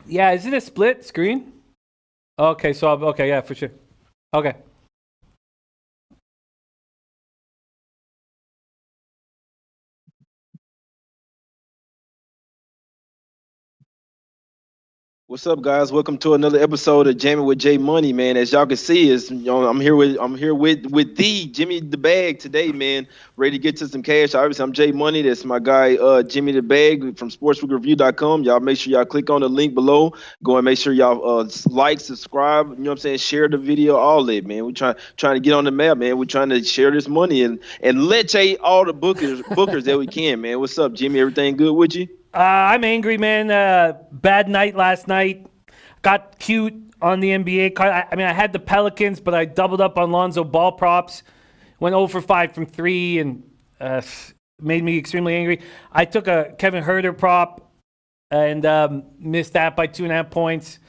Yeah, is it a split screen? Okay, so okay, yeah, for sure. Okay. What's up, guys? Welcome to another episode of Jammin with J Money, man. As y'all can see, I'm here with the Jimmy the Bag today, man. Ready to get to some cash. Obviously, I'm J Money. That's my guy, Jimmy the Bag from SportsbookReview.com. Y'all make sure y'all click on the link below. Go and make sure y'all like, subscribe. You know what I'm saying? Share the video, all that, man. We trying to get on the map, man. We're trying to share this money and let all the bookers that we can, man. What's up, Jimmy? Everything good with you? I'm angry, man. Bad night last night. Got cute on the NBA. I mean, I had the Pelicans, but I doubled up on Lonzo ball props. Went 0 for 5 from 3 and made me extremely angry. I took a Kevin Herter prop and missed that by 2.5 points.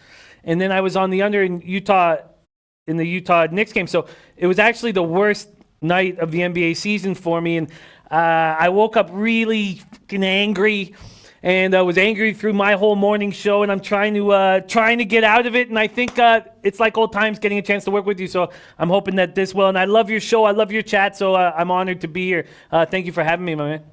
And then I was on the under in the Utah Knicks game. So it was actually the worst night of the NBA season for me. And I woke up really fucking angry. And I was angry through my whole morning show, and I'm trying to get out of it. And I think it's like old times getting a chance to work with you. So I'm hoping that this will. And I love your show. I love your chat. So I'm honored to be here. Thank you for having me, my man.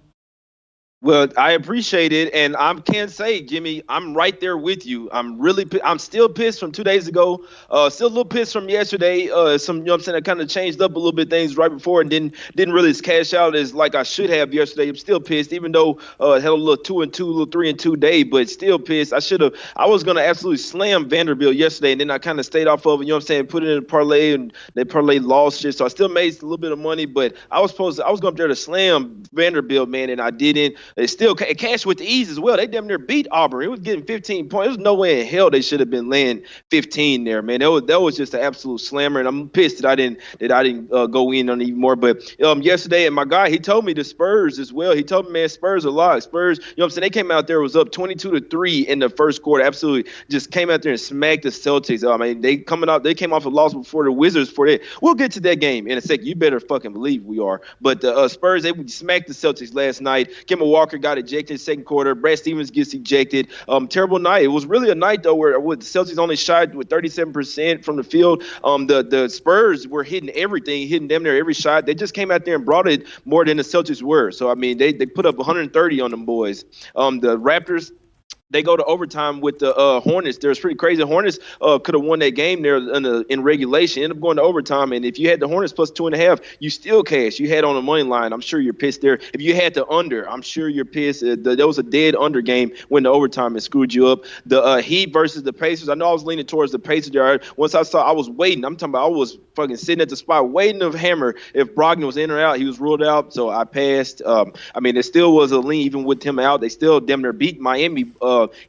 Well, I appreciate it, and I can say, Jimmy, I'm right there with you. I'm still pissed from 2 days ago. Still a little pissed from yesterday. Some, you know what I'm saying, I kind of changed up a little bit things right before and didn't really cash out as like I should have yesterday. I'm still pissed, even though I had a little 2-2, a little 3-2 day, but still pissed. I was gonna absolutely slam Vanderbilt yesterday, and then I kind of stayed off of it. You know what I'm saying? Put it in a parlay, and they parlay lost shit. So I still made a little bit of money, but I was going up there to slam Vanderbilt, man, and I didn't. They still cash with the ease as well. They damn near beat Auburn. It was getting 15 points. There's no way in hell they should have been laying 15 there, man. That was just an absolute slammer, and I'm pissed that I didn't go in on it even more. But yesterday, and my guy, he told me the Spurs as well. He told me, man, Spurs a lot. Spurs, you know what I'm saying? They came out there, was up 22-3 in the first quarter. Absolutely, just came out there and smacked the Celtics. I mean, they came off a loss before the Wizards for that. We'll get to that game in a second. You better fucking believe we are. But the Spurs, they smacked the Celtics last night. Kemba Walker got ejected in the second quarter. Brad Stevens gets ejected. Terrible night. It was really a night though where the Celtics only shot with 37% from the field. The Spurs were hitting everything, hitting them there every shot. They just came out there and brought it more than the Celtics were. So I mean, they put up 130 on them boys. The Raptors, they go to overtime with the Hornets. There's pretty crazy. Hornets could have won that game there in regulation. Ended up going to overtime, and if you had the Hornets plus 2.5, you still cash. You had on the money line. I'm sure you're pissed there. If you had the under, I'm sure you're pissed. There was a dead under game when the overtime and screwed you up. The Heat versus the Pacers. I know I was leaning towards the Pacers there. Once I was waiting. I'm talking about I was fucking sitting at the spot waiting to hammer if Brogdon was in or out. He was ruled out, so I passed. I mean, there still was a lean even with him out. They still damn near beat Miami.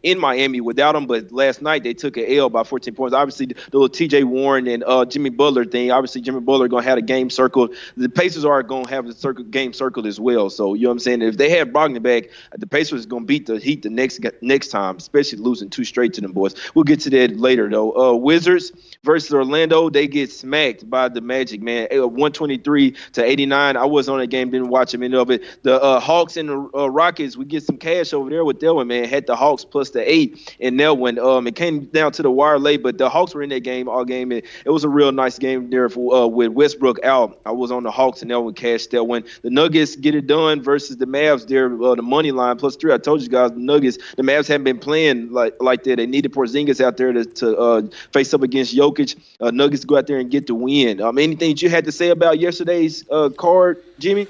In Miami without him, but last night they took an L by 14 points. Obviously, the little T.J. Warren and Jimmy Butler thing. Obviously, Jimmy Butler going to have a game circled. The Pacers are going to have the game circled as well. So you know what I'm saying. If they had Brogdon back, the Pacers are going to beat the Heat the next time, especially losing 2 straight to them boys. We'll get to that later though. Wizards versus Orlando, they get smacked by the Magic, man. 123-89. I was on that game, didn't watch a minute of it. The Hawks and the Rockets, we get some cash over there with that one, man. Had the Hawks plus the 8 in that one. It came down to the wire late, but the Hawks were in that game all game. It was a real nice game there with Westbrook out. I was on the Hawks and that one cashed that one. The Nuggets get it done versus the Mavs there. The money line plus 3. I told you guys the Nuggets, the Mavs haven't been playing like that. They needed Porzingis out there to face up against Jokic. Nuggets go out there and get the win. Anything that you had to say about yesterday's card, Jimmy?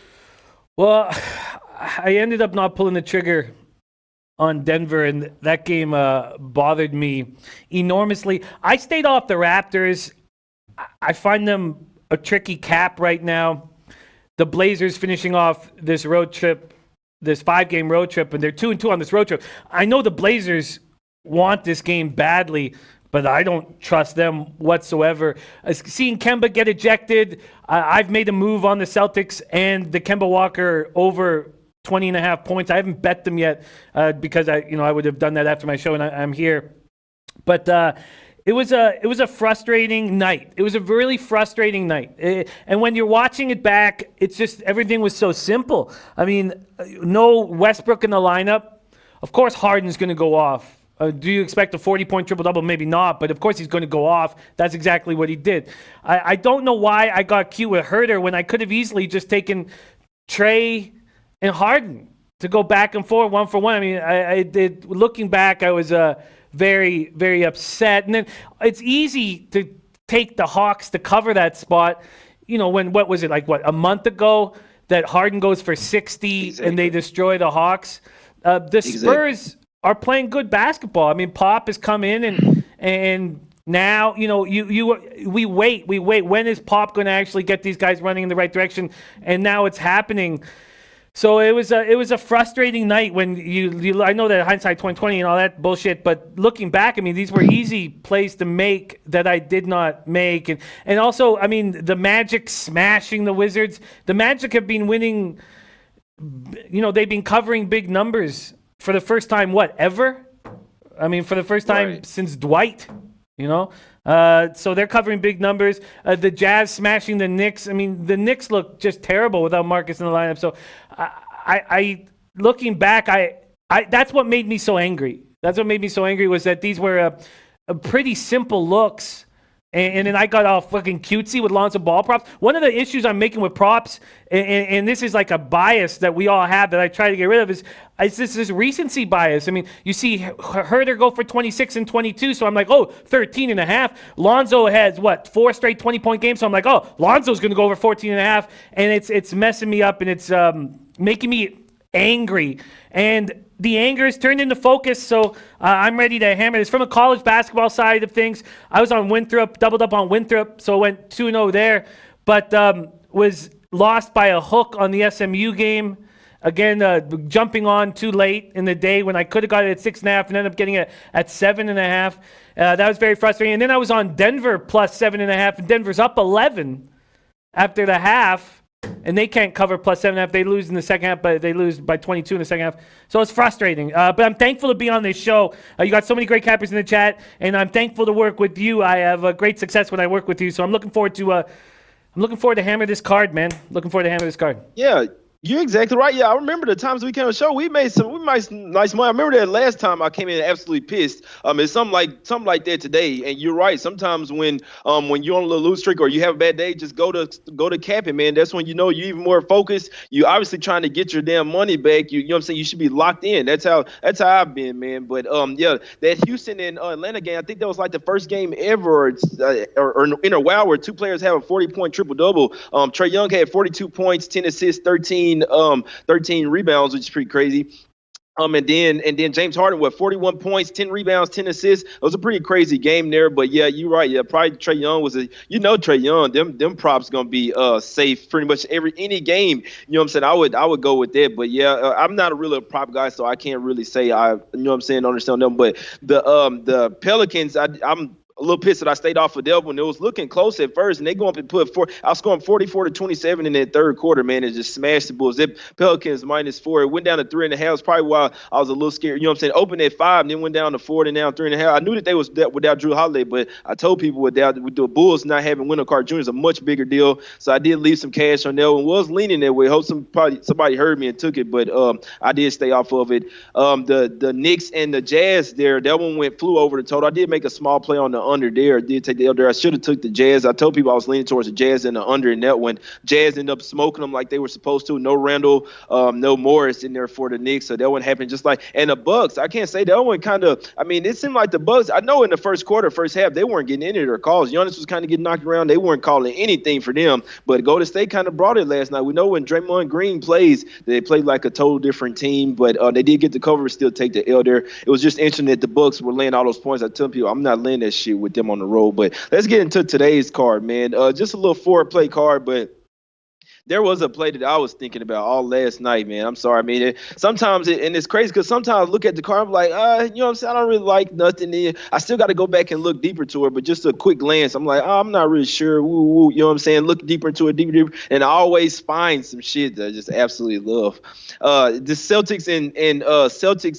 Well, I ended up not pulling the trigger on Denver, and that game bothered me enormously. I stayed off the Raptors. I find them a tricky cap right now. The Blazers finishing off this road trip, this 5-game road trip, and they're 2-2 on this road trip. I know the Blazers want this game badly, but I don't trust them whatsoever. Seeing Kemba get ejected, I've made a move on the Celtics and the Kemba Walker over 20.5 points. I haven't bet them yet because I would have done that after my show, and I'm here. But it was a frustrating night. It was a really frustrating night. And when you're watching it back, it's just everything was so simple. I mean, no Westbrook in the lineup. Of course, Harden's going to go off Do you expect a 40-point triple-double? Maybe not, but of course he's going to go off. That's exactly what he did. I don't know why I got cute with Herter when I could have easily just taken Trey and Harden to go back and forth 1-for-1. I mean, I did. Looking back, I was very, very upset. And then it's easy to take the Hawks to cover that spot. You know, what was it, a month ago that Harden goes for 60 and they destroy the Hawks? The Spurs are playing good basketball. I mean, Pop has come in and now, you know, we wait. When is Pop going to actually get these guys running in the right direction? And now it's happening. So it was a frustrating night when you I know that hindsight 2020 and all that bullshit, but looking back, I mean, these were easy plays to make that I did not make. And also, I mean, the Magic smashing the Wizards. The Magic have been winning, you know, they've been covering big numbers for the first time, ever? I mean, for the first time since Dwight, you know? So they're covering big numbers. The Jazz smashing the Knicks. I mean, the Knicks look just terrible without Marcus in the lineup. So I looking back, that's what made me so angry. That's what made me so angry was that these were a pretty simple looks. And then I got all fucking cutesy with Lonzo Ball props. One of the issues I'm making with props, and this is like a bias that we all have that I try to get rid of, is this recency bias. I mean, you see Herter go for 26 and 22, so I'm like, 13 and a half. Lonzo has, 4 straight 20-point games, so I'm like, Lonzo's going to go over 14 and a half, and it's messing me up, and it's making me angry. And the anger is turned into focus, so I'm ready to hammer this. From a college basketball side of things, I was on Winthrop, doubled up on Winthrop, so went 2-0 there, but was lost by a hook on the SMU game. Again, jumping on too late in the day when I could have got it at 6.5 and ended up getting it at 7.5. That was very frustrating. And then I was on Denver plus 7.5, and Denver's up 11 after the half. And they can't cover plus 7.5. They lose in the second half, but they lose by 22 in the second half. So it's frustrating. But I'm thankful to be on this show. You got so many great cappers in the chat, and I'm thankful to work with you. I have great success when I work with you. So I'm looking forward to hammer this card, man. Looking forward to hammer this card. Yeah. You're exactly right. Yeah, I remember the times we came on the show. We made nice money. I remember that last time I came in absolutely pissed. It's something like that today. And you're right. Sometimes when you're on a little lose streak or you have a bad day, just go to capping, man. That's when you know you're even more focused. You obviously trying to get your damn money back. You know what I'm saying? You should be locked in. That's how I've been, man. But yeah, that Houston and Atlanta game, I think that was like the first game ever or in a while where two players have a 40-point triple-double. Trae Young had 42 points, 10 assists, 13 rebounds, which is pretty crazy. And then James Harden, 41 points, 10 rebounds, 10 assists. It was a pretty crazy game there. But yeah, you're right. Yeah, probably Trae Young Trae Young, them props gonna be safe pretty much any game. You know what I'm saying? I would go with that. But yeah, I'm not a prop guy, so I can't really say understand them. But the Pelicans, I'm a little pissed that I stayed off of them when it was looking close at first, and they go up and I was scoring 44-27 in that third quarter, man, and just smashed the Bulls. They Pelicans -4. It went down to 3.5. It's probably why I was a little scared. You know what I'm saying? Opened at 5, and then went down to 4, and now 3.5. I knew that they was without Drew Holiday, but I told people with the Bulls not having Wendell Carter Jr. is a much bigger deal. So I did leave some cash on there and was leaning that way. Hope somebody heard me and took it, but I did stay off of it. The Knicks and the Jazz there, that one flew over the total. I did make a small play on the under there. I did take the under. I should have took the Jazz. I told people I was leaning towards the Jazz and the under in that one. Jazz ended up smoking them like they were supposed to. No Randall, no Morris in there for the Knicks. So that one happened and the Bucks. I can't say that one it seemed like the Bucks, I know in the first half, they weren't getting any of their calls. Giannis was kind of getting knocked around. They weren't calling anything for them. But Golden State kind of brought it last night. We know when Draymond Green plays, they play like a total different team. But they did get the cover, still take the L there. It was just interesting that the Bucks were laying all those points. I tell people I'm not laying that shit with them on the road. But let's get into today's card, man. Just a little forward-play card, but there was a play that I was thinking about all last night, man. I'm sorry. I mean, it's crazy because sometimes I look at the card, I'm like, you know what I'm saying? I don't really like nothing. I still got to go back and look deeper to it, but just a quick glance, I'm like, I'm not really sure. Woo, you know what I'm saying? Look deeper into it, deeper. And I always find some shit that I just absolutely love. The Celtics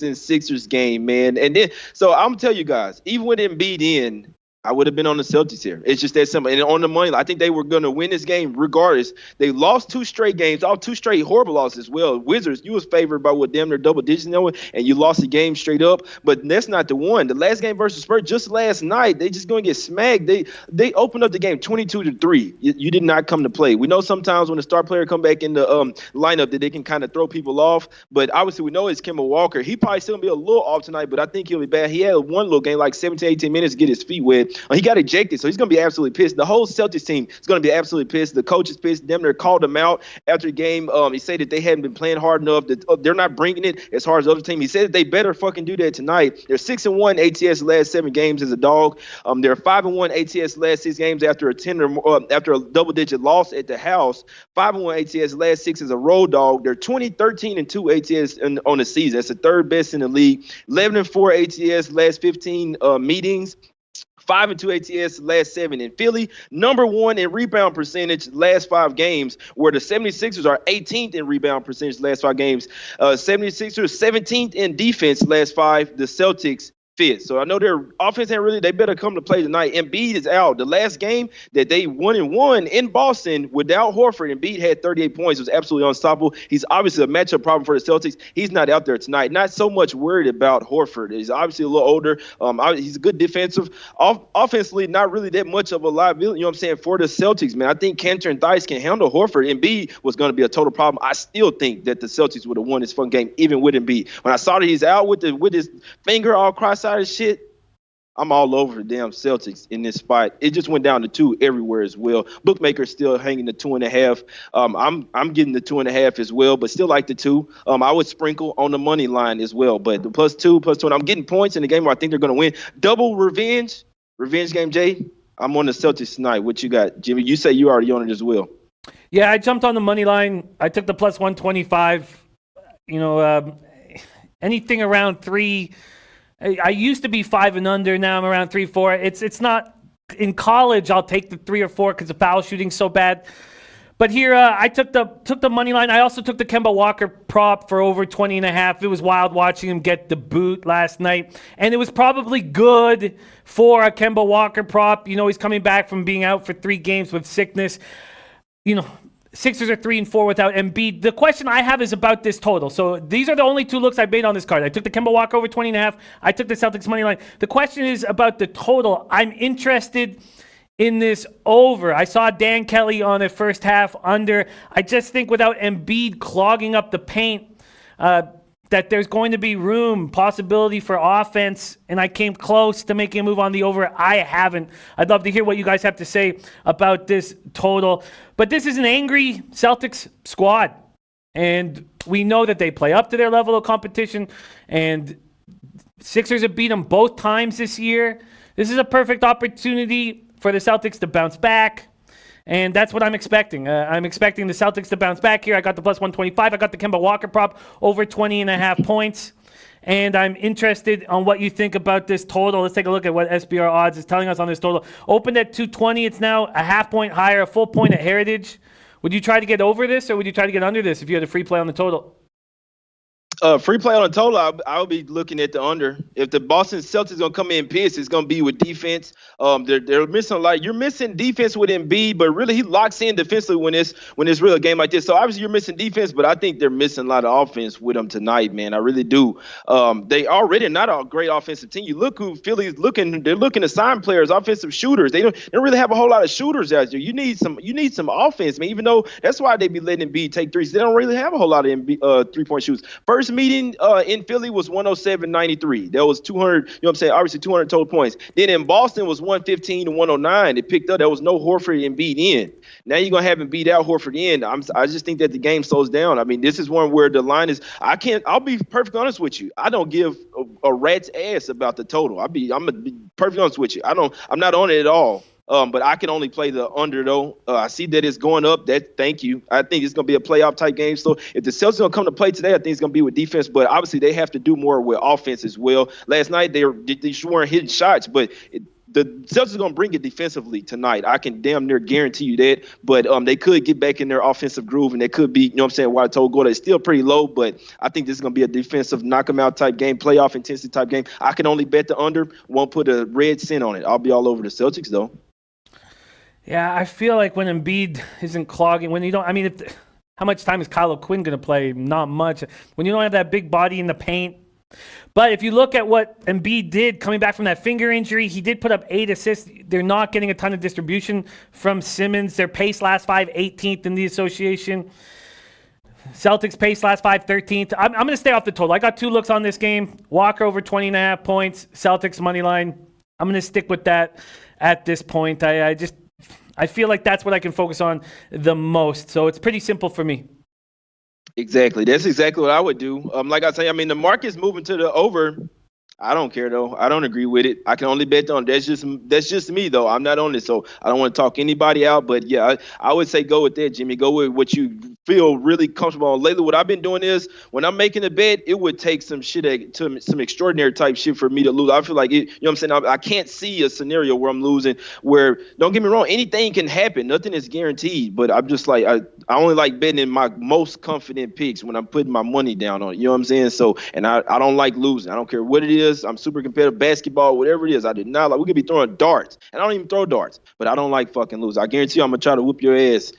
and Sixers game, man. And then, so I'm going to tell you guys, even with Embiid in, I would have been on the Celtics here. It's just that simple. And on the money, I think they were going to win this game regardless. They lost 2 straight games, all 2 straight horrible losses as well. Wizards, you was favored by what damn near double digits, and you lost the game straight up. But that's not the one. The last game versus Spurs, just last night, they just going to get smacked. They opened up the game 22-3. You did not come to play. We know sometimes when a star player come back in the lineup that they can kind of throw people off. But obviously we know it's Kemba Walker. He probably still going to be a little off tonight, but I think he'll be bad. He had one little game, like 17, 18 minutes to get his feet wet. He got ejected, so he's going to be absolutely pissed. The whole Celtics team is going to be absolutely pissed. The coach is pissed. Them there called him out after the game. He said that they hadn't been playing hard enough. That they're not bringing it as hard as the other team. He said that they better fucking do that tonight. They're 6-1 ATS last 7 games as a dog. They're 5-1 ATS last 6 games after after a double-digit loss at the house. 5-1 ATS last 6 as a road dog. They're 20-13-2 ATS on the season. That's the 3rd best in the league. 11-4 ATS last 15 meetings. 5-2 ATS last 7 in Philly. Number 1 in rebound percentage last 5 games, where the 76ers are 18th in rebound percentage last 5 games. 76ers 17th in defense last 5. The Celtics 5th. So I know their offense ain't really, they better come to play tonight. Embiid is out. The last game that they won in Boston without Horford, Embiid had 38 points. It was absolutely unstoppable. He's obviously a matchup problem for the Celtics. He's not out there tonight. Not so much worried about Horford. He's obviously a little older. He's a good defensive. Offensively, not really that much of a liability, you know what I'm saying, for the Celtics, man. I think Cantor and Theis can handle Horford. Embiid was going to be a total problem. I still think that the Celtics would have won this fun game, even with Embiid. When I saw that he's out with his finger all cross-eyed and shit, I'm all over the damn Celtics in this spot. It just went down to 2 everywhere as well. Bookmaker's still hanging the 2.5. I'm getting the 2.5 as well, but still like the 2. I would sprinkle on the money line as well, but the +2, and I'm getting points in the game where I think they're going to win. Double revenge game, Jay. I'm on the Celtics tonight. What you got, Jimmy? You say you already on it as well. Yeah, I jumped on the money line. I took the +125. Anything around 3. I used to be 5 and under. Now I'm around 3-4. It's not in college. I'll take the 3 or 4 because the foul shooting's so bad. But here I took the money line. I also took the Kemba Walker prop for over 20.5. It was wild watching him get the boot last night, and it was probably good for a Kemba Walker prop. He's coming back from being out for 3 games with sickness. Sixers are 3-4 without Embiid. The question I have is about this total. So these are the only 2 looks I made on this card. I took the Kemba Walker over 20.5. I took the Celtics money line. The question is about the total. I'm interested in this over. I saw Dan Kelly on the first half under. I just think without Embiid clogging up the paint, that there's going to be possibility for offense, and I came close to making a move on the over. I haven't. I'd love to hear what you guys have to say about this total. But this is an angry Celtics squad, and we know that they play up to their level of competition, and Sixers have beat them both times this year. This is a perfect opportunity for the Celtics to bounce back. And that's what I'm expecting. I'm expecting the Celtics to bounce back here. I got the +125. I got the Kemba Walker prop over 20.5 points. And I'm interested on what you think about this total. Let's take a look at what SBR odds is telling us on this total. Opened at 220. It's now a half point higher, a full point at Heritage. Would you try to get over this, or would you try to get under this if you had a free play on the total? Free play on the total, I would be looking at the under. If the Boston Celtics going to come in pissed, it's going to be with defense. They're missing a lot. You're missing defense with Embiid, but really he locks in defensively when it's really a game like this. So obviously you're missing defense, but I think they're missing a lot of offense with them tonight, man. I really do. They already not a great offensive team. You look who Philly's looking. They're looking to sign players, offensive shooters. They don't really have a whole lot of shooters out there. You need some offense, man. Even though that's why they be letting Embiid take threes. They don't really have a whole lot of 3-point shoots. First meeting in Philly was 107-93. That was 200, you know what I'm saying? Obviously 200 total points. Then in Boston was 115-109. It picked up. There was no Horford and Embiid in. Now you're going to have him beat out Horford in. I just think that the game slows down. I mean, this is one where the line is, I'll be perfectly honest with you. I don't give a rat's ass about the total. I'm going to be perfectly honest with you. I'm not on it at all. But I can only play the under, though. I see that it's going up. Thank you. I think it's going to be a playoff type game. So if the Celtics going to come to play today, I think it's going to be with defense. But obviously they have to do more with offense as well. Last night they weren't hitting shots, but the Celtics are going to bring it defensively tonight. I can damn near guarantee you that. But they could get back in their offensive groove, and they could be, you know what I'm saying, why I told Gordo, it's still pretty low, but I think this is going to be a defensive knock-em-out type game, playoff intensity type game. I can only bet the under, won't put a red cent on it. I'll be all over the Celtics, though. Yeah, I feel like when Embiid isn't clogging, when you don't, I mean, how much time is Kyle Quinn going to play? Not much. When you don't have that big body in the paint. But if you look at what Embiid did coming back from that finger injury, he did put up 8 assists. They're not getting a ton of distribution from Simmons. Their pace last 5, 18th in the association. Celtics pace last 5, 13th. I'm going to stay off the total. I got 2 looks on this game. Walker over 20.5 points. Celtics money line. I'm going to stick with that at this point. I feel like that's what I can focus on the most. So it's pretty simple for me. Exactly. That's exactly what I would do. Like I say, I mean, the market's moving to the over. I don't care, though. I don't agree with it. I can only bet on that's just me, though. I'm not on it, so I don't want to talk anybody out. But, yeah, I would say go with that, Jimmy. Go with what you feel really comfortable on. Lately, what I've been doing is when I'm making a bet, it would take some some extraordinary type shit for me to lose. I feel like, you know what I'm saying? I can't see a scenario where I'm losing where, don't get me wrong, anything can happen. Nothing is guaranteed. But I'm just like, I only like betting in my most confident picks when I'm putting my money down on it. You know what I'm saying? So, and I don't like losing. I don't care what it is. I'm super competitive, basketball, whatever it is. I did not like. We could be throwing darts, and I don't even throw darts, but I don't like fucking lose. I guarantee you, I'm gonna try to whoop your ass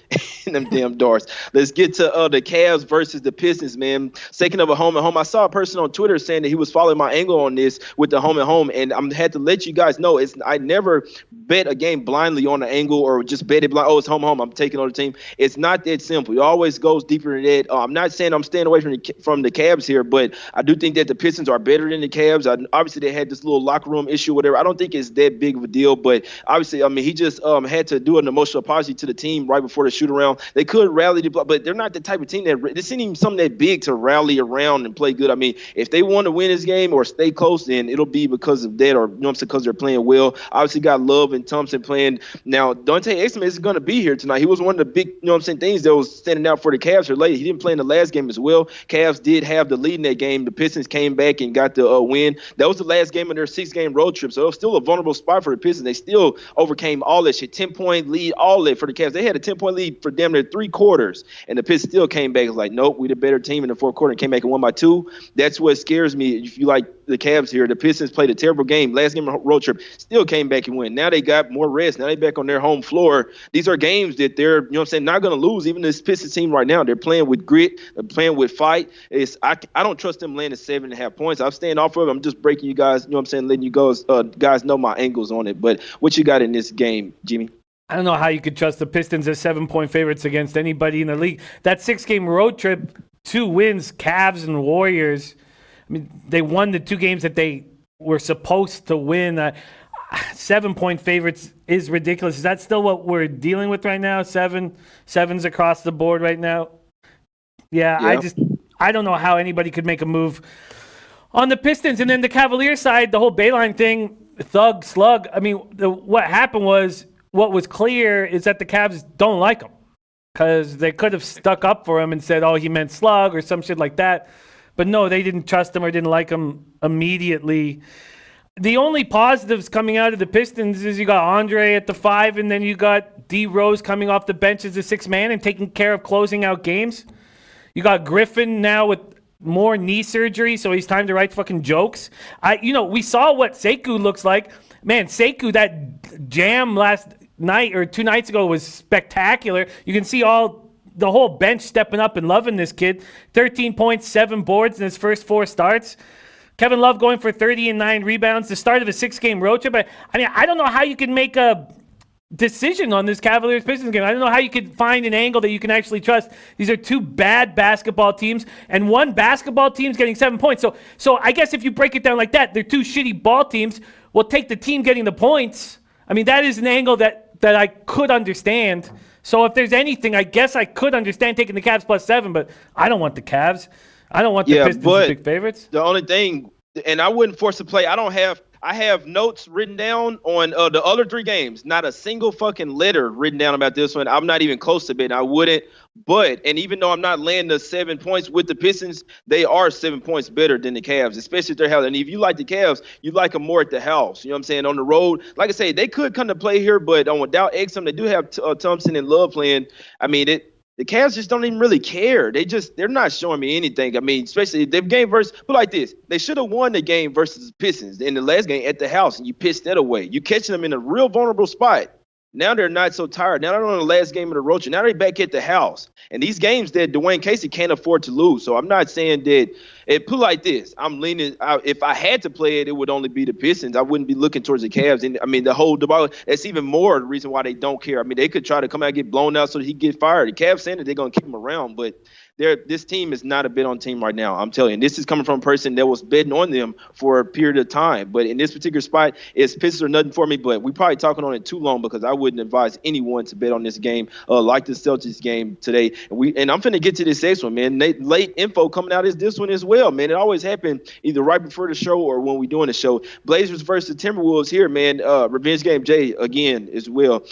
in them damn darts. Let's get to the Cavs versus the Pistons, man. Second of a home and home. I saw a person on Twitter saying that he was following my angle on this with the home and home, and I had to let you guys know I never bet a game blindly on the angle or just bet it blind. Oh, it's home and home. I'm taking on the team. It's not that simple. It always goes deeper than that. I'm not saying I'm staying away from the Cavs here, but I do think that the Pistons are better than the Cavs. Obviously, they had this little locker room issue, whatever. I don't think it's that big of a deal, but obviously, I mean, he just had to do an emotional apology to the team right before the shoot around. They could rally, but they're not the type of team this isn't even something that big to rally around and play good. I mean, if they want to win this game or stay close, then it'll be because of that, or you know what I'm saying, because they're playing well. Obviously, got Love and Thompson playing. Now, Dante Exum is going to be here tonight. He was one of the big, you know what I'm saying, things that was standing out for the Cavs here lately. He didn't play in the last game as well. Cavs did have the lead in that game. The Pistons came back and got the win. That was the last game of their 6-game road trip, so it was still a vulnerable spot for the Pistons. They still overcame all that shit, 10-point lead, all that for the Cavs. They had a 10-point lead for damn near 3 quarters, and the Pistons still came back. It was like, nope, we the better team in the fourth quarter and came back and won by 2. That's what scares me. If you like the Cavs here, the Pistons played a terrible game. Last game of the road trip, still came back and win. Now they got more rest. Now they back on their home floor. These are games that they're, you know what I'm saying, not going to lose. Even this Pistons team right now, they're playing with grit. They're playing with fight. I don't trust them landing 7.5 points. I'm staying off of it. I'm just breaking you guys, you know what I'm saying, letting you guys know my angles on it. But what you got in this game, Jimmy? I don't know how you could trust the Pistons as 7-point favorites against anybody in the league. That 6-game road trip, 2 wins, Cavs and Warriors. I mean, they won the 2 games that they were supposed to win. 7-point favorites is ridiculous. Is that still what we're dealing with right now? Sevens across the board right now? Yeah. I don't know how anybody could make a move on the Pistons. And then the Cavaliers side, the whole Bayline thing, thug, slug. I mean, what happened was, what was clear is that the Cavs don't like him because they could have stuck up for him and said, oh, he meant slug or some shit like that. But no, they didn't trust him or didn't like him immediately. The only positives coming out of the Pistons is you got Andre at the 5, and then you got D Rose coming off the bench as a 6th man and taking care of closing out games. You got Griffin now with more knee surgery, so he's time to write fucking jokes. We saw what Sekou looks like. Man, Sekou, that jam last night or 2 nights ago was spectacular. You can see the whole bench stepping up and loving this kid. 13 points, 7 boards in his first 4 starts. Kevin Love going for 30 and 9 rebounds. The start of a 6-game road trip. I don't know how you can make a decision on this Cavaliers-Pistons game. I don't know how you could find an angle that you can actually trust. These are 2 bad basketball teams, and one basketball team's getting 7 points. So I guess if you break it down like that, they're 2 shitty ball teams. We'll take the team getting the points. I mean, that is an angle that I could understand. So if there's anything, I guess I could understand taking the Cavs plus 7, but I don't want the Cavs. I don't want the Pistons as big favorites. The only thing, and I wouldn't force a play. I don't have I have notes written down on the other 3 games. Not a single fucking letter written down about this one. I'm not even close to it. I wouldn't. But, and even though I'm not laying the 7 points with the Pistons, they are 7 points better than the Cavs, especially if they're held. And if you like the Cavs, you like them more at the house. You know what I'm saying? On the road, like I say, they could come to play here, but without Exum, they do have Thompson and Love playing. I mean, the Cavs just don't even really care. They're not showing me anything. I mean, especially the game versus, put like this, they should have won the game versus the Pistons in the last game at the house, and you pitched that away. You catching them in a real vulnerable spot. Now they're not so tired. Now they're on the last game of the road trip. Now they're back at the house. And these games that Dwayne Casey can't afford to lose. So I'm not saying that it put like this. I'm leaning out. If I had to play it, it would only be the Pistons. I wouldn't be looking towards the Cavs. And I mean, the whole debacle, that's even more the reason why they don't care. I mean, they could try to come out and get blown out so that he get fired. The Cavs saying that they're going to keep him around, but this team is not a bet on team right now. I'm telling you, this is coming from a person that was betting on them for a period of time. But in this particular spot, it's Pistons or nothing for me. But we probably talking on it too long because I wouldn't advise anyone to bet on this game like the Celtics game today. And I'm finna get to this next one, man. Late info coming out is this one as well, man. It always happened either right before the show or when we doing the show. Blazers versus Timberwolves here, man. Revenge game, Jay, again as well.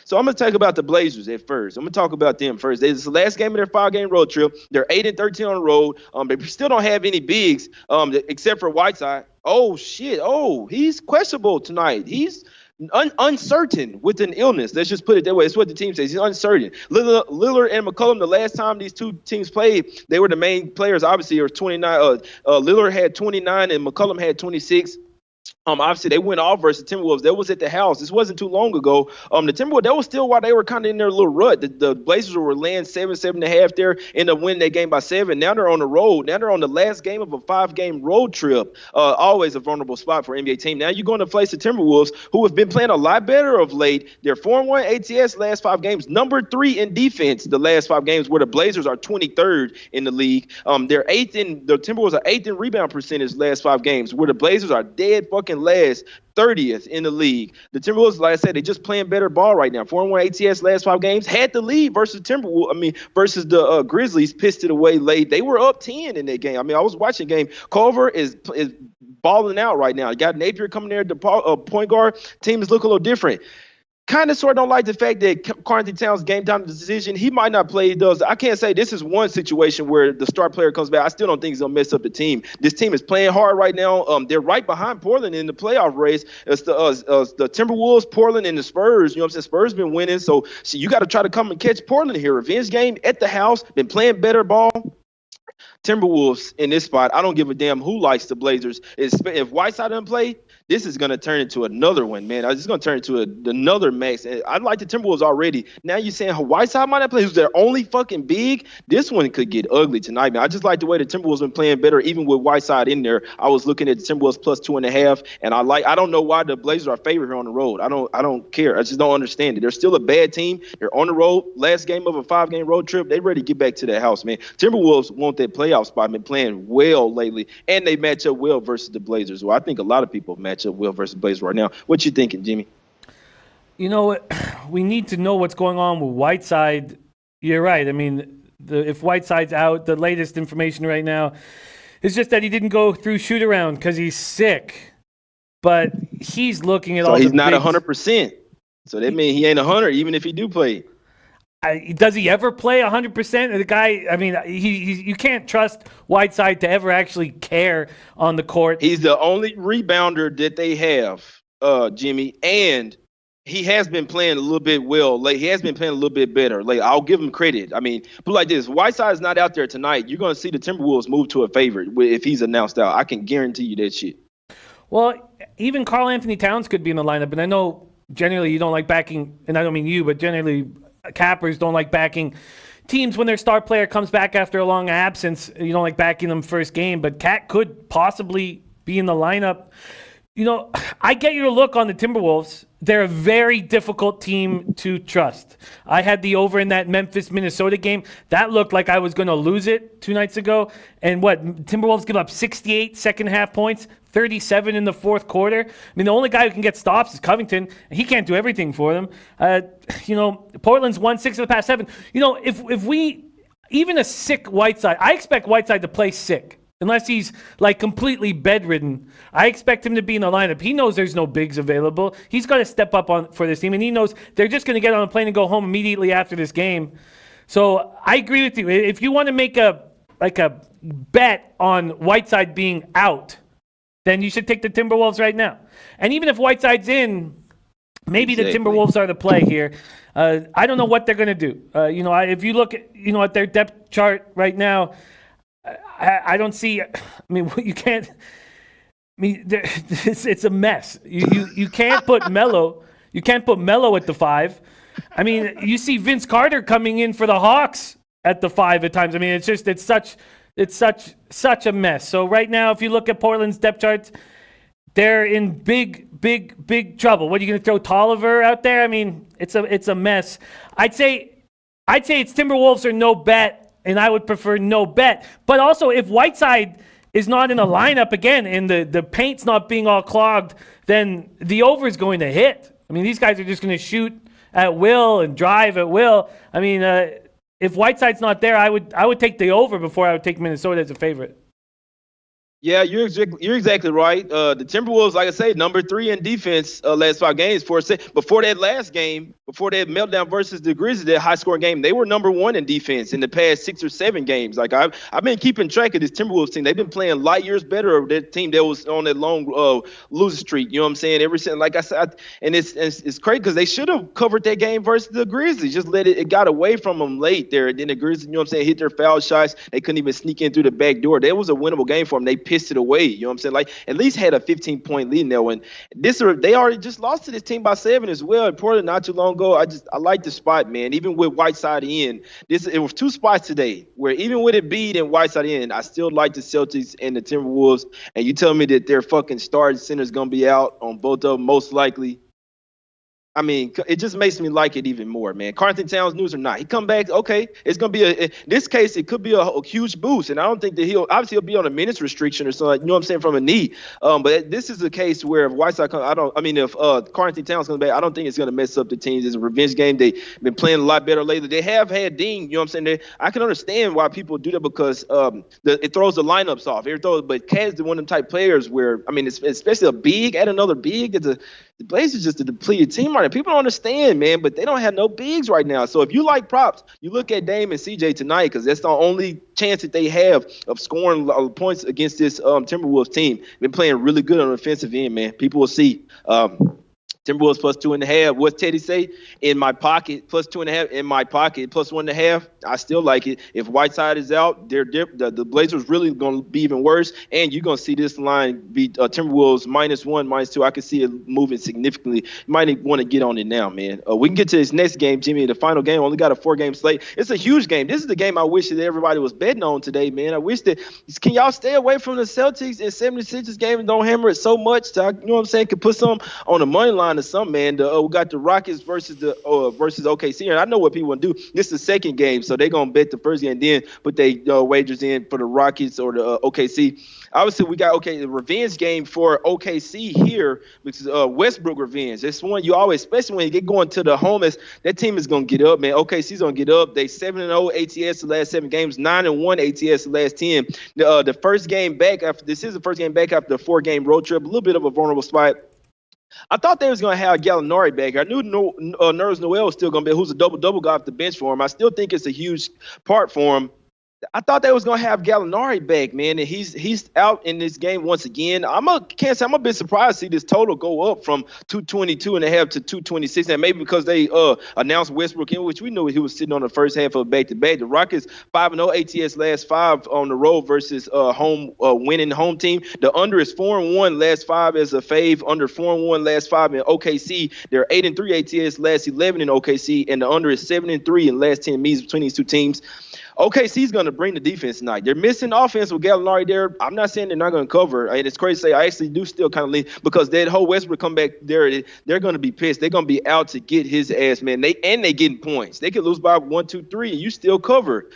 So I'm going to talk about the Blazers at first. I'm going to talk about them first. This is the last game of their 5-game road trip. They're 8-13 on the road. They still don't have any bigs except for Whiteside. Oh, shit. Oh, he's questionable tonight. He's uncertain with an illness. Let's just put it that way. It's what the team says. He's uncertain. Lillard and McCollum, the last time these two teams played, they were the main players. Obviously, it was 29. Lillard had 29 and McCollum had 26. Obviously they went off versus the Timberwolves. That was at the house. This wasn't too long ago. The Timberwolves, that was still while they were kind of in their little rut. The Blazers were laying 7.5 there, ended up winning that game by 7. Now they're on the road. Now they're on the last game of a 5-game road trip. Always a vulnerable spot for an NBA team. Now you're going to face the Timberwolves, who have been playing a lot better of late. They're 4-1 ATS last 5 games, number 3 in defense the last 5 games, where the Blazers are 23rd in the league. The Timberwolves are 8th in rebound percentage last 5 games, where the Blazers are dead fucking last 30th in the league. The Timberwolves, like I said, they just playing better ball right now. 4-1 ATS last 5 games. Had the lead versus versus the Grizzlies, pissed it away late. They were up 10 in that game. I mean, I was watching the game. Culver is balling out right now. You got Napier coming there, the point guard. Team is looking a little different. Kind of sort of don't like the fact that Karl-Anthony Towns game time decision, he might not play. He does. I can't say this is one situation where the star player comes back. I still don't think he's going to mess up the team. This team is playing hard right now. They're right behind Portland in the playoff race. It's the Timberwolves, Portland, and the Spurs. You know what I'm saying? Spurs been winning. So you got to try to come and catch Portland here. Revenge game at the house. Been playing better ball. Timberwolves in this spot. I don't give a damn who likes the Blazers. If Whiteside doesn't play, this is going to turn into another one, man. It's going to turn into another max. I like the Timberwolves already. Now you're saying Whiteside might not play, who's their only fucking big? This one could get ugly tonight, man. I just like the way the Timberwolves been playing better, even with Whiteside in there. I was looking at the Timberwolves plus 2.5, and I don't know why the Blazers are favored here on the road. I don't care. I just don't understand it. They're still a bad team. They're on the road. Last game of a 5-game road trip. They ready to get back to that house, man. Timberwolves want that playoff spot. Been playing well lately, and they match up well versus the Blazers. Well, I think a lot of people match up well versus the Blazers right now. What you thinking, Jimmy? You know what? We need to know what's going on with Whiteside. You're right. I mean, if Whiteside's out, the latest information right now is just that he didn't go through shoot around because he's sick. But he's looking at all. So he's not 100%. So that means he ain't 100, even if he do play. Does he ever play 100%? The guy, I mean, you can't trust Whiteside to ever actually care on the court. He's the only rebounder that they have, Jimmy, and he has been playing a little bit well. Like, he has been playing a little bit better. Like, I'll give him credit. I mean, put like this: Whiteside is not out there tonight. You're going to see the Timberwolves move to a favorite if he's announced out. I can guarantee you that shit. Well, even Karl-Anthony Towns could be in the lineup, and I know generally you don't like backing, and I don't mean you, but generally cappers don't like backing teams when their star player comes back after a long absence. You don't like backing them first game, but Cat could possibly be in the lineup. You know, I get your look on the Timberwolves. They're a very difficult team to trust. I had the over in that Memphis-Minnesota game. That looked like I was going to lose it 2 nights ago. And Timberwolves give up 68 second-half points, 37 in the fourth quarter. I mean, the only guy who can get stops is Covington. He can't do everything for them. Portland's won 6 of the past 7. You know, if we – even a sick Whiteside – I expect Whiteside to play sick. unless he's like completely bedridden. I expect him to be in the lineup. He knows there's no bigs available. He's got to step up for this team, and he knows they're just going to get on a plane and go home immediately after this game. So I agree with you. If you want to make a bet on Whiteside being out, then you should take the Timberwolves right now. And even if Whiteside's in, maybe the Timberwolves are the play here. I don't know what they're going to do. If you look at their depth chart right now, I don't see. I mean, you can't. I mean, it's a mess. You can't put Melo. You can't put Melo at the 5. I mean, you see Vince Carter coming in for the Hawks at the 5 at times. I mean, it's such a mess. So right now, if you look at Portland's depth charts, they're in big trouble. What are you going to throw Tolliver out there? I mean, it's a mess. I'd say it's Timberwolves or no bet. And I would prefer no bet. But also, if Whiteside is not in a lineup again and the paint's not being all clogged, then the over is going to hit. I mean, these guys are just going to shoot at will and drive at will. I mean, if Whiteside's not there, I would take the over before I would take Minnesota as a favorite. Yeah, you're exactly right. The Timberwolves, like I say, number 3 in defense last 5 games. Before that last game, before that meltdown versus the Grizzlies, that high-scoring game, they were number 1 in defense in the past 6 or 7 games. Like I've been keeping track of this Timberwolves team. They've been playing light years better of that team that was on that long losing streak. You know what I'm saying? Ever since, like I said, and it's crazy because they should have covered that game versus the Grizzlies. Just it got away from them late there. And then the Grizzlies, you know what I'm saying, hit their foul shots. They couldn't even sneak in through the back door. That was a winnable game for them. They pissed it away. You know what I'm saying? Like, at least had a 15-point lead in there. When they already just lost to this team by 7 as well. In Portland not too long ago. I like the spot, man. Even with Whiteside in, it was 2 spots today where even with Embiid and Whiteside in, I still like the Celtics and the Timberwolves. And you tell me that their fucking starting center is gonna be out on both of them, most likely. I mean, it just makes me like it even more, man. Carlton Towns news or not, he come back, okay. It's gonna be in this case, it could be a huge boost, and I don't think that he'll be on a minutes restriction or something. You know what I'm saying, from a knee. But this is a case where if Whiteside comes, if Carlton Towns comes back, I don't think it's gonna mess up the teams. It's a revenge game. They've been playing a lot better lately. They have had Dean. You know what I'm saying? I can understand why people do that because it throws the lineups off. But Cat's one of them type players where especially a big at another big. The Blazers just a depleted team right now. People don't understand, man, but they don't have no bigs right now. So if you like props, you look at Dame and CJ tonight because that's the only chance that they have of scoring points against this Timberwolves team. Been playing really good on the offensive end, man. People will see. Timberwolves plus 2.5. What's Teddy say? In my pocket, plus 2.5. In my pocket, plus 1.5. I still like it. If Whiteside is out, the Blazers really going to be even worse. And you're going to see this line be Timberwolves -1, -2. I can see it moving significantly. You might want to get on it now, man. We can get to this next game, Jimmy. The final game only got a 4-game slate. It's a huge game. This is the game I wish that everybody was betting on today, man. I wish that can y'all stay away from the Celtics and 76ers game and don't hammer it so much. You know what I'm saying? Could put some on the money line or something, man. We got the Rockets versus OKC, and I know what people want to do. This is the second game, so they're gonna bet the first game, then put their wagers in for the Rockets or the OKC. Obviously, we got the revenge game for OKC here, which is Westbrook revenge. It's one you always, especially when you get going to the home, that team is gonna get up, man. OKC's gonna get up. They 7-0 ATS the last 7 games, 9-1 ATS the last 10. The first game back after this is the first game back after the 4-game road trip. A little bit of a vulnerable spot. I thought they was going to have Gallinari back. I knew Nerlens Noel was still going to be, who's a double-double guy off the bench for him. I still think it's a huge part for him. I thought they was gonna have Gallinari back, man, and he's out in this game once again. I'm a bit surprised to see this total go up from 222.5 to 226, and maybe because they announced Westbrook in, which we knew he was sitting on the first half of back-to-back. The Rockets 5-0 ATS last 5 on the road versus winning home team. The under is 4-1 last 5 as a fave. Under 4-1 last 5 in OKC. They're 8-3 ATS last 11 in OKC, and the under is 7-3 in last 10 meets between these two teams. OKC's going to bring the defense tonight. They're missing offense with Gallinari there. I'm not saying they're not going to cover. And it's crazy to say I actually do still kind of lean because that whole Westbrook comeback there, they're going to be pissed. They're going to be out to get his ass, man. They getting points. They could lose by 1, 2, 3, and you still cover.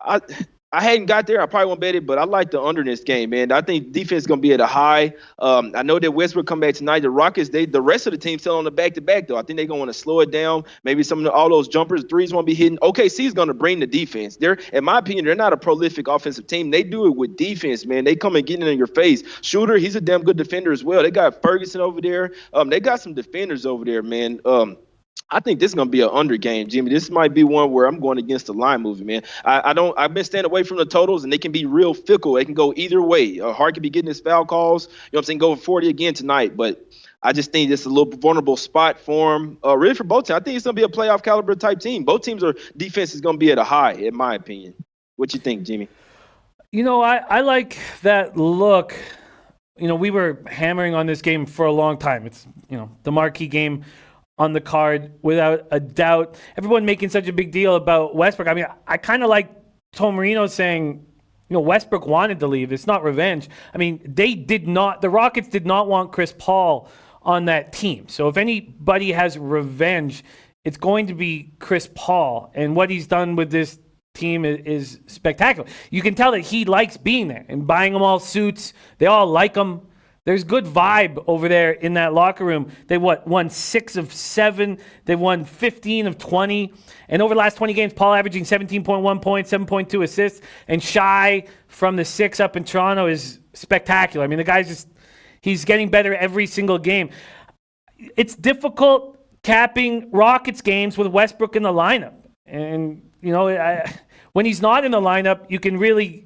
I I hadn't got there. I probably won't bet it, but I like the under in this game, man. I think defense is gonna be at a high. I know that Westbrook come back tonight. The Rockets, the rest of the team still on the back-to-back though. I think they're gonna want to slow it down. Maybe all those jumpers, threes won't be hitting. OKC is gonna bring the defense. In my opinion, they're not a prolific offensive team. They do it with defense, man. They come and get in your face. Shooter, he's a damn good defender as well. They got Ferguson over there. They got some defenders over there, man. I think this is gonna be an under game, Jimmy. This might be one where I'm going against the line movie, man. I've been staying away from the totals, and they can be real fickle. They can go either way. Hart could be getting his foul calls. You know what I'm saying? Go for 40 again tonight, but I just think this is a little vulnerable spot for him. Really for both teams. I think it's gonna be a playoff caliber type team. Both teams are defense is gonna be at a high, in my opinion. What you think, Jimmy? I like that look. We were hammering on this game for a long time. It's the marquee game on the card, without a doubt. Everyone making such a big deal about Westbrook. I mean, I kind of like Tom Marino saying, Westbrook wanted to leave. It's not revenge. I mean, the Rockets did not want Chris Paul on that team. So if anybody has revenge, it's going to be Chris Paul. And what he's done with this team is spectacular. You can tell that he likes being there and buying them all suits. They all like him. There's good vibe over there in that locker room. They won 6 of 7. They won 15 of 20. And over the last 20 games, Paul averaging 17.1 points, 7.2 assists. And Shai from the 6 up in Toronto is spectacular. I mean, the guy's he's getting better every single game. It's difficult capping Rockets games with Westbrook in the lineup. And, when he's not in the lineup, you can really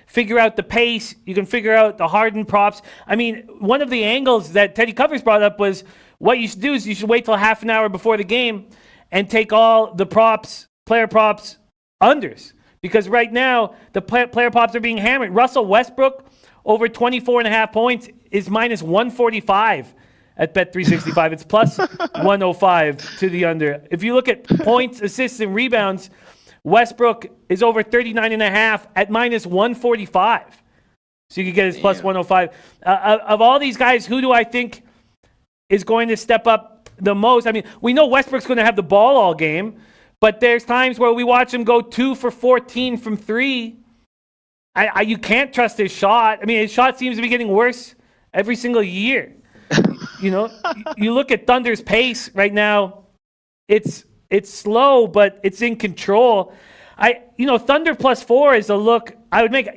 figure out the pace. You can figure out the Harden props. I mean, one of the angles that Teddy Covers brought up was what you should do is you should wait till half an hour before the game and take all the player props, unders. Because right now, the player props are being hammered. Russell Westbrook, over 24.5 points, is minus 145 at Bet365. It's plus 105 to the under. If you look at points, assists, and rebounds, Westbrook is over 39.5 at minus 145. So you could get his plus 105. Of all these guys, who do I think is going to step up the most? I mean, we know Westbrook's going to have the ball all game, but there's times where we watch him go 2 for 14 from 3. You can't trust his shot. I mean, his shot seems to be getting worse every single year. You look at Thunder's pace right now. It's slow, but it's in control. Thunder plus 4 is a look I would make.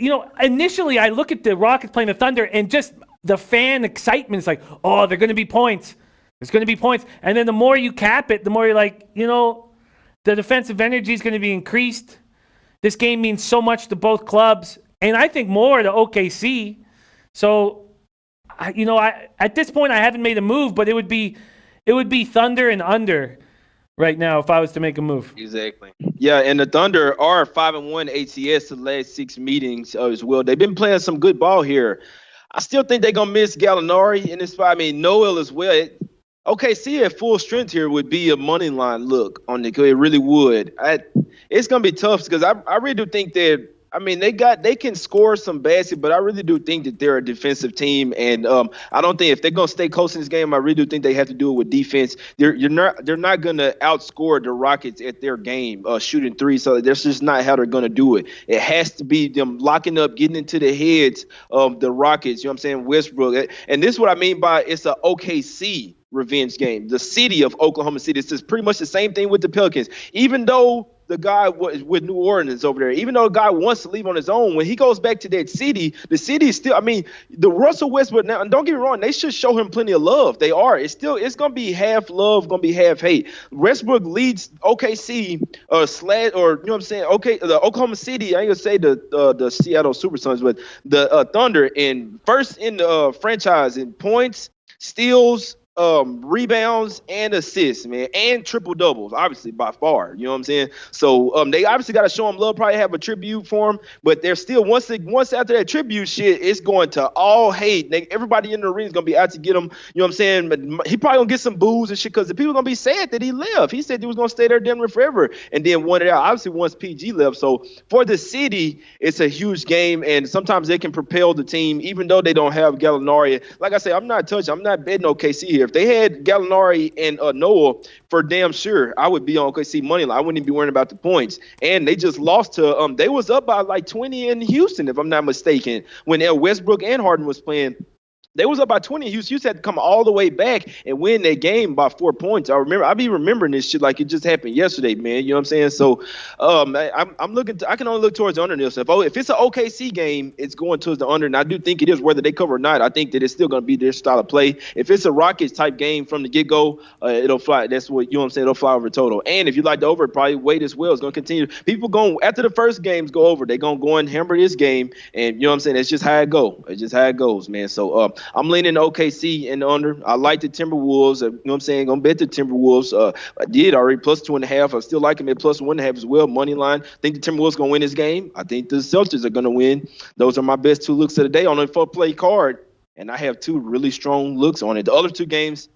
Initially I look at the Rockets playing the Thunder and just the fan excitement is like, oh, they're going to be points. There's going to be points. And then the more you cap it, the more you're like, the defensive energy is going to be increased. This game means so much to both clubs, and I think more to OKC. So, at this point I haven't made a move, but it would be Thunder and under right now if I was to make a move. Exactly. Yeah, and the Thunder are 5-1 ATS the last 6 meetings as well. They've been playing some good ball here. I still think they're going to miss Gallinari in this spot. I mean, Noel as well. OKC at full strength here would be a money line look on the. It really would. It's going to be tough because I really do think that. I mean, they can score some baskets, but I really do think that they're a defensive team, and I don't think if they're gonna stay close in this game, I really do think they have to do it with defense. They're not gonna outscore the Rockets at their game shooting 3, so that's just not how they're gonna do it. It has to be them locking up, getting into the heads of the Rockets. You know what I'm saying? Westbrook, and this is what I mean by it's a OKC revenge game. The city of Oklahoma City. It's just pretty much the same thing with the Pelicans, even though the guy with New Orleans over there, even though the guy wants to leave on his own, when he goes back to that city, the city is still, I mean, the Russell Westbrook, now, and don't get me wrong, they should show him plenty of love. They are. It's going to be half love, going to be half hate. Westbrook leads OKC, or you know what I'm saying, the Oklahoma City, I ain't going to say the Seattle Supersonics, but the Thunder first in the franchise in points, steals, rebounds and assists, man, and triple doubles, obviously by far. You know what I'm saying? So they obviously got to show him love, probably have a tribute for him, but they're still once after that tribute shit, it's going to all hate. Everybody in the arena is gonna be out to get him. You know what I'm saying? But he probably gonna get some boos and shit because the people are gonna be sad that he left. He said he was gonna stay there damn near forever, and then wanted out. Obviously, once PG left, so for the city, it's a huge game, and sometimes they can propel the team, even though they don't have Gallinari. Like I say, I'm not betting OKC here. If they had Gallinari and Noah, for damn sure, I would be on OKC money line. I wouldn't even be worrying about the points. And they just lost to they was up by like 20 in Houston, if I'm not mistaken, when Westbrook and Harden was playing. They was up by 20. Houston had to come all the way back and win that game by 4 points. I be remembering this shit like it just happened yesterday, man. You know what I'm saying? So, I'm looking. I can only look towards the under this. If it's an OKC game, it's going towards the under, and I do think it is. Whether they cover or not, I think that it's still going to be their style of play. If it's a Rockets type game from the get go, it'll fly. That's what you know what I'm saying. It'll fly over total. And if you like the over, probably weight as well. It's going to continue. People going after the first games go over. They're going to go and hammer this game, and you know what I'm saying. It's just how it go. It's just how it goes, man. So, I'm leaning OKC in the under. I like the Timberwolves. You know what I'm saying? Gonna bet the Timberwolves. I did already plus 2.5. I still like them at plus 1.5 as well. Money line. I think the Timberwolves gonna win this game. I think the Celtics are gonna win. Those are my best 2 looks of the day on a 4-play card, and I have 2 really strong looks on it. The other 2 games,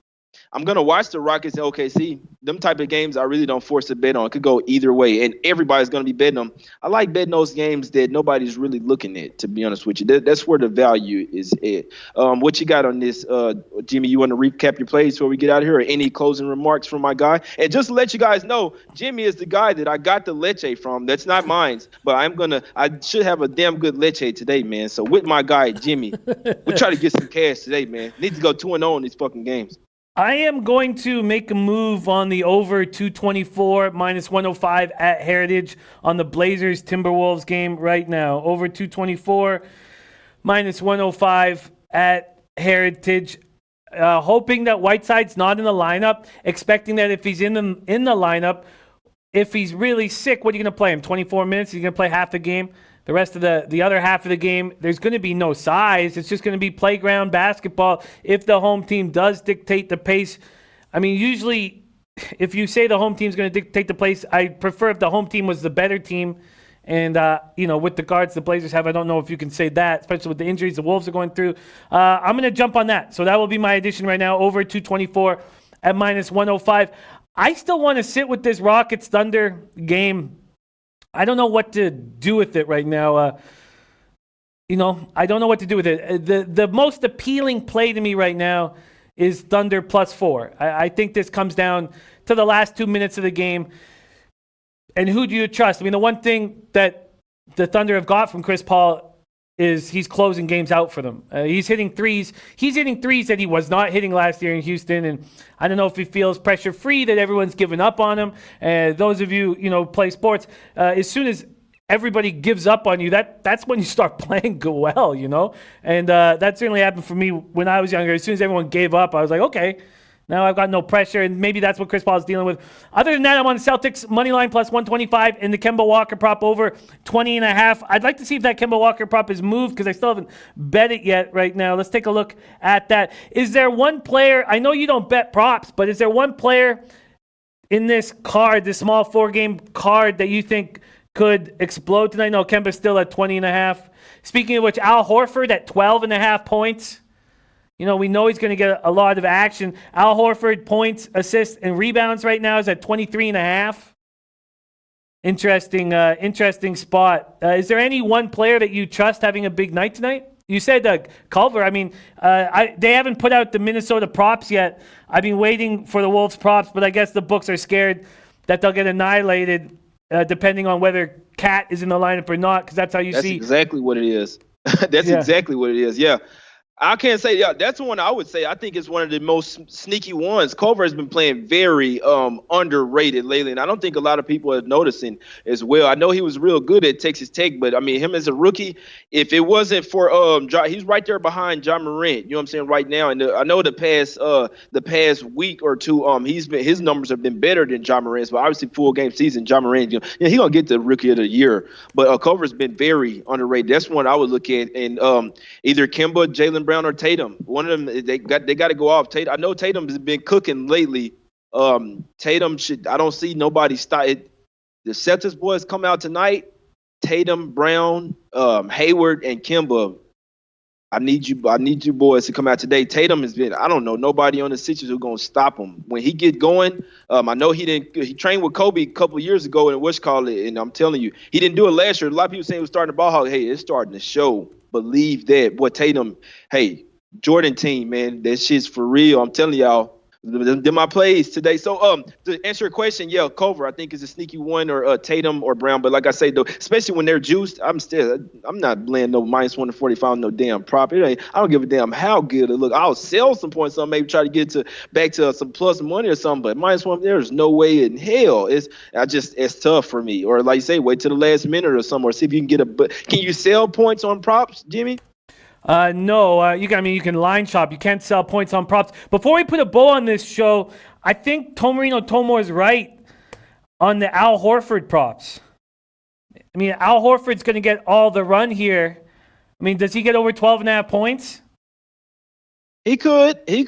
I'm going to watch the Rockets and OKC. Them type of games I really don't force a bet on. It could go either way, and everybody's going to be betting them. I like betting those games that nobody's really looking at, to be honest with you. That's where the value is at. What you got on this, Jimmy? You want to recap your plays before we get out of here, or any closing remarks from my guy? And just to let you guys know, Jimmy is the guy that I got the leche from. That's not mine, but I should have a damn good leche today, man. So with my guy, Jimmy, we try to get some cash today, man. Need to go 2-0 in these fucking games. I am going to make a move on the over 224 minus 105 at Heritage on the Blazers Timberwolves game right now. Over 224 minus 105 at Heritage. Hoping that Whiteside's not in the lineup. Expecting that if he's in the lineup, if he's really sick, what are you going to play him? 24 minutes? You're going to play half the game? The rest of the other half of the game, there's going to be no size. It's just going to be playground basketball if the home team does dictate the pace. I mean, usually if you say the home team's going to dictate the pace, I prefer if the home team was the better team. And, with the guards the Blazers have, I don't know if you can say that, especially with the injuries the Wolves are going through. I'm going to jump on that. So that will be my addition right now, over 224 at minus 105. I still want to sit with this Rockets Thunder game. I don't know what to do with it right now. I don't know what to do with it. The most appealing play to me right now is Thunder plus 4. I think this comes down to the last 2 minutes of the game. And who do you trust? I mean, the one thing that the Thunder have got from Chris Paul is he's closing games out for them. He's hitting threes. He's hitting threes that he was not hitting last year in Houston. And I don't know if he feels pressure-free that everyone's given up on him. Those of you, play sports, as soon as everybody gives up on you, that's when you start playing well, And that certainly happened for me when I was younger. As soon as everyone gave up, I was like, okay, now I've got no pressure, and maybe that's what Chris Paul is dealing with. Other than that, I'm on the Celtics money line plus 125 and the Kemba Walker prop over 20.5. I'd like to see if that Kemba Walker prop is moved because I still haven't bet it yet right now. Let's take a look at that. Is there one player, I know you don't bet props, but is there one player in this card, this small 4-game card, that you think could explode tonight? No, Kemba's still at 20.5. Speaking of which, Al Horford at 12.5 points. We know he's going to get a lot of action. Al Horford points, assists, and rebounds right now is at 23.5. Interesting spot. Is there any one player that you trust having a big night tonight? You said Culver. I mean, they haven't put out the Minnesota props yet. I've been waiting for the Wolves props, but I guess the books are scared that they'll get annihilated depending on whether Cat is in the lineup or not, because that's how you see. That's exactly what it is. Exactly what it is, yeah. I can't say, yeah, that's the one I would say. I think it's one of the most sneaky ones. Culver has been playing very underrated lately, and I don't think a lot of people are noticing as well. I know he was real good at Texas Tech, but, I mean, him as a rookie, if it wasn't for he's right there behind John Morant, you know what I'm saying, right now. And I know the past week or two, his numbers have been better than John Morant's, but obviously full game season, John Morant, he's going to get the Rookie of the Year. But Culver's been very underrated. That's one I would look at. And either Kemba, Jaylen Brown, or Tatum. One of them, they got to go off. I know Tatum has been cooking lately. Tatum I don't see nobody stop it. The Celtics boys come out tonight. Tatum, Brown, Hayward, and Kemba. I need you boys to come out today. Tatum has been, I don't know, nobody on the Sixers who's going to stop him. When he get going, I know he trained with Kobe a couple of years ago and I'm telling you, he didn't do it last year. A lot of people saying he was starting to ball hog. Hey, it's starting to show. Believe that. Boy, Tatum, hey, Jordan team, man. That shit's for real. I'm telling y'all. Them my plays today. So to answer your question, yeah, Culver I think is a sneaky one, or Tatum or Brown. But like I say though, especially when they're juiced, I'm not laying no -145 no damn prop. I don't give a damn how good it look. I'll sell some points, so maybe try to get to back to some plus money or something. But -1, there's no way in hell. It's tough for me. Or like you say, wait till the last minute or something, or see if you can get a. But can you sell points on props, Jimmy? No, you can line shop. You can't sell points on props. Before we put a bow on this show, I think Tomarino Tomor is right on the Al Horford props. I mean, Al Horford's going to get all the run here. I mean, does he get over 12.5 points? He could. He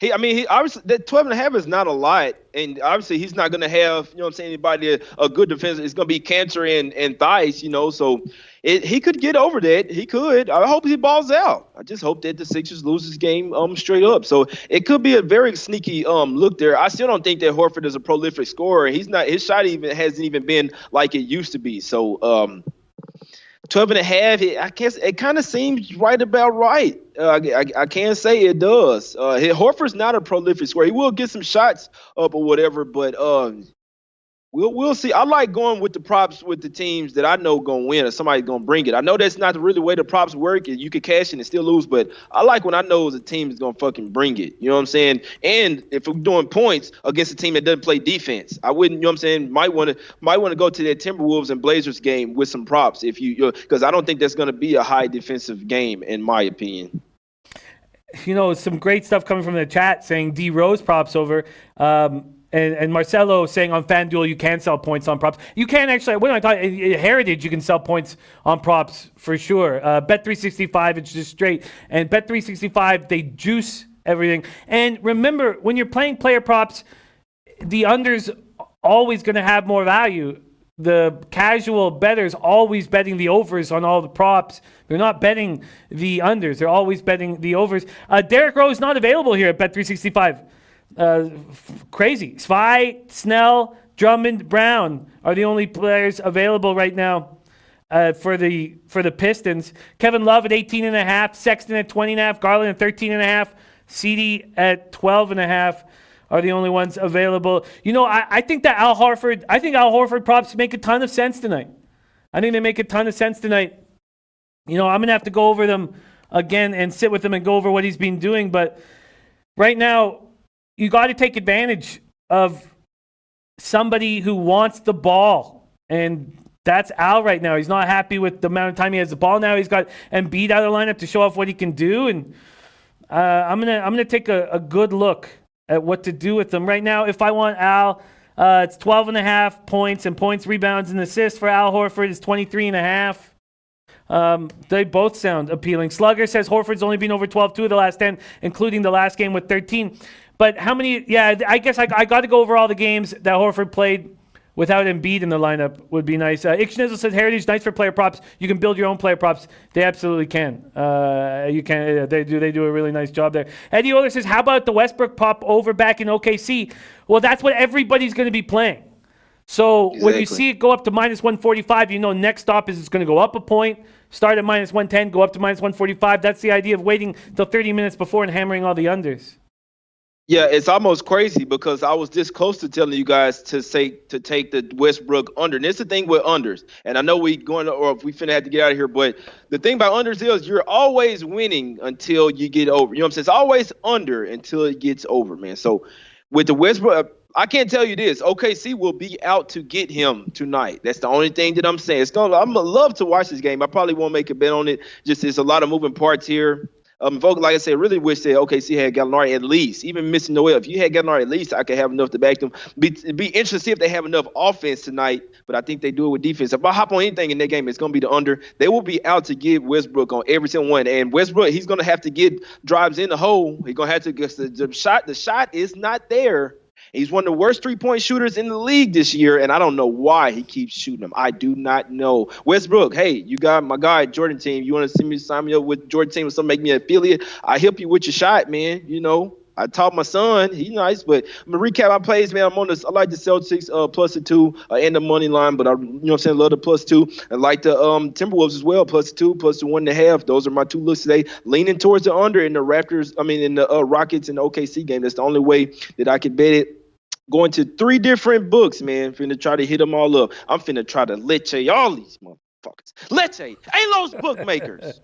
obviously that 12.5 is not a lot, and obviously he's not gonna have, you know what I'm saying, anybody a good defense. It's gonna be Cantor and Thice, so he could get over that. He could. I hope he balls out. I just hope that the Sixers lose this game straight up. So it could be a very sneaky look there. I still don't think that Horford is a prolific scorer. He's not. His shot hasn't even been like it used to be. So 12.5, I guess it kind of seems right about right. I can't say it does. Horford's not a prolific scorer. He will get some shots up or whatever, but we'll see. I like going with the props with the teams that I know gonna win or somebody's gonna bring it. I know that's not really the way the props work, and you can cash in and still lose, but I like when I know the team is gonna fucking bring it. You know what I'm saying? And if we're doing points against a team that doesn't play defense, I wouldn't. You know what I'm saying? Might want to go to that Timberwolves and Blazers game with some props if because I don't think that's gonna be a high defensive game in my opinion. Some great stuff coming from the chat saying D Rose props over. And Marcelo saying on FanDuel you can sell points on props. You can actually. When I talk Heritage, you can sell points on props for sure. Bet365, it's just straight. And Bet365, they juice everything. And remember, when you're playing player props, the under's always going to have more value. The casual bettors always betting the overs on all the props. They're not betting the unders. They're always betting the overs. Derrick Rose not available here at Bet365. Crazy. Svi, Snell, Drummond, Brown are the only players available right now for the Pistons. Kevin Love at 18.5, Sexton at 20.5, Garland at 13.5, CD at 12.5 are the only ones available. I think Al Horford props make a ton of sense tonight. I think they make a ton of sense tonight. I'm gonna have to go over them again and sit with him and go over what he's been doing, but right now you got to take advantage of somebody who wants the ball. And that's Al right now. He's not happy with the amount of time he has the ball now. He's got Embiid out of the lineup to show off what he can do. And I'm gonna take a good look at what to do with them. Right now, if I want Al, it's 12.5 points, and points, rebounds, and assists for Al Horford is 23.5. They both sound appealing. Slugger says Horford's only been over 12 of the last 10, including the last game with 13. But how many? Yeah, I guess I got to go over all the games that Horford played without Embiid in the lineup would be nice. Ixnizzle says Heritage nice for player props. You can build your own player props. They absolutely can. You can. They do a really nice job there. Eddie Oler says, how about the Westbrook pop over back in OKC? Well, that's what everybody's going to be playing. So When you see it go up to -145, next stop is it's going to go up a point. Start at -110, go up to -145. That's the idea of waiting till 30 minutes before and hammering all the unders. Yeah, it's almost crazy because I was this close to telling you guys to take the Westbrook under. And it's the thing with unders. And I know we finna have to get out of here, but the thing about unders is you're always winning until you get over. You know what I'm saying? It's always under until it gets over, man. So with the Westbrook, I can't tell you this. OKC will be out to get him tonight. That's the only thing that I'm saying. I'm gonna love to watch this game. I probably won't make a bet on it. Just there's a lot of moving parts here. Vogel, like I said, really wish that OKC had Gallinari at least, even missing Noel. If you had Gallinari at least, I could have enough to back them. Be interested to see if they have enough offense tonight, but I think they do it with defense. If I hop on anything in that game, it's going to be the under. They will be out to get Westbrook on every single one. And Westbrook, he's going to have to get drives in the hole. He's going to have to get the shot. The shot is not there. He's one of the worst three-point shooters in the league this year, and I don't know why he keeps shooting them. I do not know. Westbrook, hey, you got my guy, Jordan Team. You want to sign me up with Jordan Team or something, make me an affiliate? I help you with your shot, man, I taught my son. He's nice, but I'm gonna recap my plays, man. I like the Celtics plus the 2 and the money line, but I what I'm saying, love the plus 2. I like the Timberwolves as well, plus 2, plus the 1.5. Those are my 2 looks today. Leaning towards the under in the Raptors. I mean, in the Rockets and the OKC game. That's the only way that I could bet it. Going to 3 different books, man. Finna try to hit them all up. I'm finna try to leche all these motherfuckers. Leche. Ain't those bookmakers.